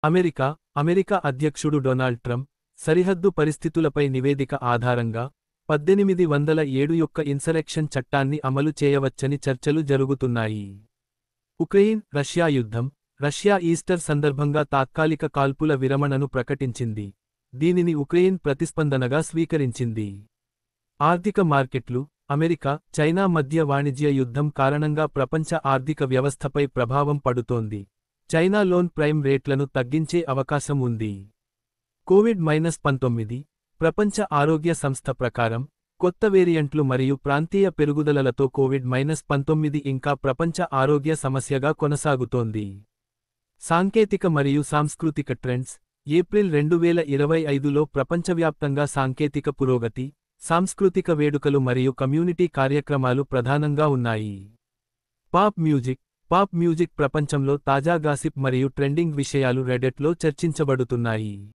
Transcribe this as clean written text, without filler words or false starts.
America అధ్యక్షుడు Donald Trump సరిహద్దు పరిస్థితులపై నివేదిక ఆధారంగా 1807 యొక్క ఇన్సరెక్షన్ చట్టాన్ని అమలు చేయవచ్చని చర్చలు జరుగుతున్నాయి. రష్యా యుద్ధం రష్యా ఈస్టర్ సందర్భంగా తాత్కాలిక కాల్పుల విరమణను ప్రకటించింది. దీనిని ఉక్రెయిన్ ప్రతిస్పందనగా స్వీకరించింది. ఆర్థిక మార్కెట్లు అమెరికా, చైనా మధ్య వాణిజ్య యుద్ధం కారణంగా ప్రపంచ ఆర్థిక వ్యవస్థపై ప్రభావం పడుతోంది. చైనా లోన్ ప్రైమ్ రేట్లను తగ్గించే అవకాశం ఉంది. కోవిడ్-19 ప్రపంచ ఆరోగ్య సంస్థ ప్రకారం, కొత్త వేరియంట్లు మరియు ప్రాంతీయ పెరుగుదలలతో కోవిడ్-19 ఇంకా ప్రపంచ ఆరోగ్య సమస్యగా కొనసాగుతోంది. సాంకేతిక మరియు సాంస్కృతిక ట్రెండ్స్ ఏప్రిల్ 2025లో ప్రపంచవ్యాప్తంగా సాంకేతిక పురోగతి, సాంస్కృతిక వేడుకలు మరియు కమ్యూనిటీ కార్యక్రమాలు ప్రధానంగా ఉన్నాయి. పాప్ మ్యూజిక్ ప్రపంచంలో తాజా గాసిప్ మరియు ట్రెండింగ్ విషయాలు రెడెట్లో చర్చించబడుతున్నాయి.